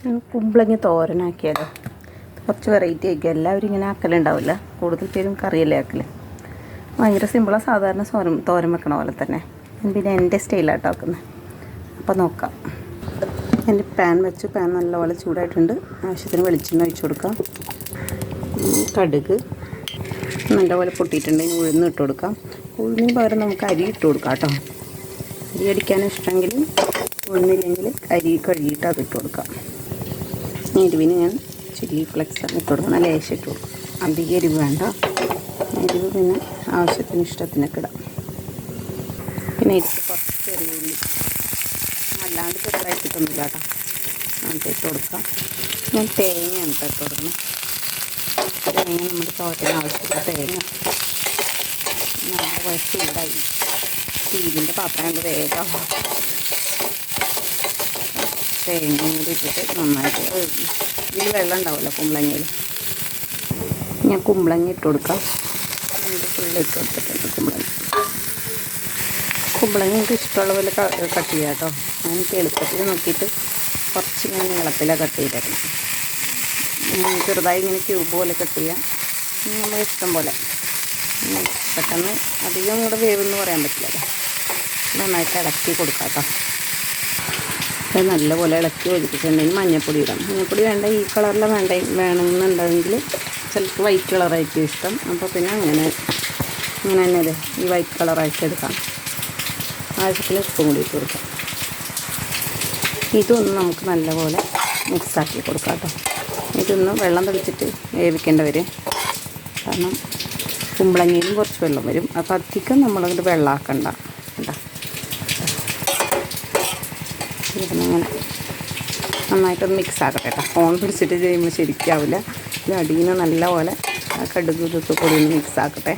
കുമ്പളങ്ങ തോരനാക്കിയാലോ? കുറച്ച് വെറൈറ്റി ആയിരിക്കും. എല്ലാവരും ഇങ്ങനെ ആക്കലുണ്ടാവില്ല, കൂടുതൽ പേരും കറിയല്ലേ ആക്കൽ. ഭയങ്കര സിമ്പിളാണ്, സാധാരണ തോരൻ വെക്കണ പോലെ തന്നെ. പിന്നെ എൻ്റെ സ്റ്റൈലാട്ടോ ആക്കുന്നത്. അപ്പോൾ നോക്കാം. എൻ്റെ പാൻ വെച്ച്, പാൻ നല്ലപോലെ ചൂടായിട്ടുണ്ട്. ആവശ്യത്തിന് വെളിച്ചെണ്ണ ഒഴിച്ച് കൊടുക്കാം. കടുക് നല്ലപോലെ പൊട്ടിയിട്ടുണ്ട്. ഇനി ഉഴുന്ന് ഇട്ട് കൊടുക്കാം. ഉഴുന്നിന് പകരം നമുക്ക് അരി ഇട്ട് കൊടുക്കാം കേട്ടോ. അരി അടിക്കാൻ ഇഷ്ടമെങ്കിൽ, ഉഴുന്നില്ലെങ്കിൽ അരി കഴുകിയിട്ട് അത് ഇട്ട് കൊടുക്കാം. എരിവിന് ഞാൻ ചില്ലി ഫ്ലെക്സ് ഇട്ട് കൊടുക്കണം. ലേശം ഇട്ട് കൊടുക്കും. അധികം എരിവ് വേണ്ട. എരിവ് പിന്നെ ആവശ്യത്തിന് ഇഷ്ടത്തിനൊക്കെ ഇടാം. പിന്നെ ഇതിൽ കുറച്ച് ചെറിയ ഉള്ളി, അല്ലാണ്ട് ചെറുതായിട്ടൊന്നുമില്ല കേട്ടോ, നമുക്ക് ഇട്ട് കൊടുക്കാം. ഞാൻ തേങ്ങയാണ് ഇട്ട് കൊടുക്കണം. തേങ്ങ നമ്മുടെ തോരന് ആവശ്യമുള്ള തേങ്ങ നല്ല ചൂടായി. സ്റ്റീലിൻ്റെ പാത്രം കൊണ്ട് വേഗം തേങ്ങ കൂടി ഇട്ടിട്ട് നന്നായിട്ട്, ഇതിൽ വെള്ളം ഉണ്ടാവുമല്ലോ കുമ്പളങ്ങയിൽ. ഞാൻ കുമ്പളങ്ങ ഇട്ട് കൊടുക്കാം. അതിൻ്റെ ഫുള്ള് ഇട്ട് കൊടുത്തിട്ടുണ്ട് കുമ്പളങ്ങ എനിക്ക് ഇഷ്ടമുള്ള പോലെ കട്ട് ചെയ്യാം കേട്ടോ. ഞാൻ എനിക്ക് എളുപ്പത്തിൽ നോക്കിയിട്ട് കുറച്ച് ഇങ്ങനെ നീളത്തിലാണ് കട്ട് ചെയ്തിരുന്നു. ചെറുതായി ഇങ്ങനെ ക്യൂബ് പോലെ കട്ട് ചെയ്യാം, നമ്മുടെ ഇഷ്ടം പോലെ. പെട്ടെന്ന് അധികം കൂടെ വേവെന്ന് പറയാൻ പറ്റില്ലല്ലോ. നന്നായിട്ട് ഇളക്കി കൊടുക്കാം കേട്ടോ. അത് നല്ലപോലെ ഇളക്കി ഒഴിപ്പിച്ചിട്ടുണ്ടെങ്കിൽ മഞ്ഞൾപ്പൊടി ഇടാം. മഞ്ഞൾപ്പൊടി വേണ്ട, ഈ കളറിൽ വേണമെന്നുണ്ടെങ്കിൽ ചിലർക്ക് വൈറ്റ് കളറായിരിക്കും ഇഷ്ടം. അപ്പോൾ പിന്നെ അങ്ങനെ തന്നെ ഈ വൈറ്റ് കളറായിട്ട് എടുക്കാം. ആവശ്യത്തിന് ഉപ്പും കൂടി ഇട്ട് കൊടുക്കാം. ഇതൊന്ന് നമുക്ക് നല്ലപോലെ മിക്സാക്കി കൊടുക്കാം കേട്ടോ. ഇതൊന്ന് വെള്ളം തെളിച്ചിട്ട് വേവിക്കേണ്ട വരും. കാരണം കുമ്പളങ്ങയിലും കുറച്ച് വെള്ളം വരും. അപ്പോൾ അധികം നമ്മളത് വെള്ളമാക്കണ്ട കേട്ടോ. ഇതിങ്ങനെ നന്നായിട്ടൊന്ന് മിക്സ് ആക്കട്ടെ കേട്ടോ. ഫോൺ പിടിച്ചിട്ട് ചെയ്യുമ്പോൾ ശരിക്കാവില്ല. ഇത് അടിയിൽ നല്ലപോലെ കടുക് ഇതൊക്കെ കൂടി ഒന്ന് മിക്സ് ആക്കട്ടെ.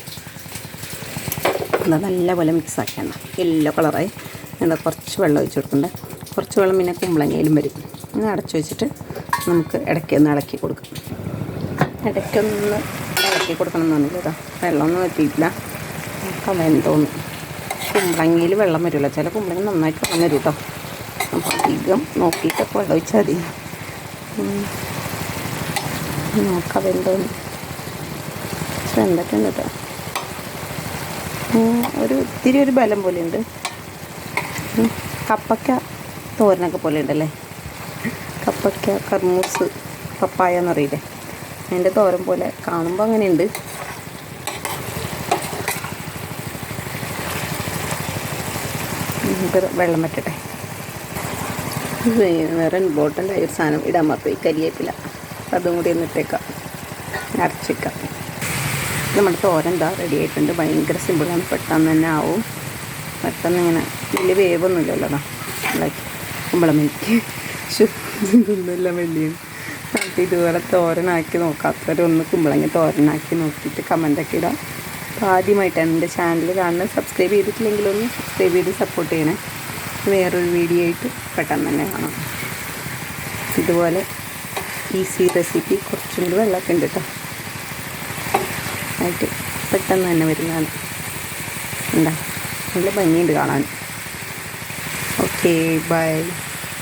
അത് നല്ലപോലെ മിക്സ് ആക്കിയാണ് യെല്ലോ കളറായി. എന്താ കുറച്ച് വെള്ളം ഒഴിച്ച് കൊടുക്കണ്ടേ. കുറച്ച് വെള്ളം പിന്നെ കുമ്പളങ്ങയിലും വരും. ഇങ്ങനെ അടച്ചു വെച്ചിട്ട് നമുക്ക് ഇടയ്ക്കൊന്ന് ഇളക്കി കൊടുക്കാം. ഇടയ്ക്കൊന്ന് ഇളക്കി കൊടുക്കണം എന്ന് പറഞ്ഞില്ല കേട്ടോ. വെള്ളമൊന്നും എത്തിയിട്ടില്ല. നമുക്ക് വെന്തോന്ന്. കുമ്പളങ്ങയിൽ വെള്ളം വരുമല്ലോ, ചില കുമ്പളങ്ങ നന്നായിട്ട് വെള്ളം വരും കേട്ടോ. അപ്പോൾ അധികം നോക്കിയിട്ടൊക്കെ വെള്ളം ഒഴിച്ചാൽ മതി. നോക്കാം വെന്തോന്ന്. വെന്തിട്ടുണ്ട് കേട്ടോ. ഇത്തിരി ഒരു ബലം പോലെയുണ്ട്. കപ്പയ്ക്ക തോരനൊക്കെ പോലെ ഉണ്ടല്ലേ. കപ്പയ്ക്ക, കർമൂസ്, പപ്പായ എന്നറിയില്ലേ, അതിൻ്റെ തോരൻ പോലെ കാണുമ്പോൾ അങ്ങനെയുണ്ട്. വെള്ളം വറ്റട്ടെ. വേറെ ഇമ്പോർട്ടൻ്റ് ആയൊരു സാധനം ഇടാൻ മറന്നുപോയി, കരിവേപ്പില. അതും കൂടി ഒന്ന് ഇട്ടേക്കാം, അരച്ചേക്കാം. നമ്മുടെ തോരൻ എന്താ റെഡി ആയിട്ടുണ്ട്. ഭയങ്കര സിമ്പിളാണ്, പെട്ടെന്ന് തന്നെ ആവും. പെട്ടെന്ന് ഇങ്ങനെ വലിയ വേവൊന്നുമില്ലല്ലോ. കുമ്പളമേക്ക് ഇതൊന്നുമില്ല വലിയ. അപ്പോൾ ഇതുപോലെ തോരനാക്കി നോക്കാത്തവരൊന്ന് കുമ്പളങ്ങ തോരനാക്കി നോക്കിയിട്ട് കമൻ്റൊക്കെ ഇടാം. അപ്പോൾ ആദ്യമായിട്ടാണ് എൻ്റെ ചാനൽ കാണുന്നത്. സബ്സ്ക്രൈബ് ചെയ്തിട്ടില്ലെങ്കിലൊന്ന് സബ്സ്ക്രൈബ് ചെയ്ത് സപ്പോർട്ട് ചെയ്യണേ. വേറൊരു വീഡിയോ ആയിട്ട് പെട്ടെന്ന് തന്നെ കാണാം. ഇതുപോലെ ഈസി റെസിപ്പി. കുറച്ചും കൂടി വെള്ളമൊക്കെ ഉണ്ട് കേട്ടോ. ആയിട്ട് പെട്ടെന്ന് തന്നെ വരുന്നതാണ്. എന്താ നല്ല ഭംഗിയുണ്ട് കാണാൻ. Okay, by.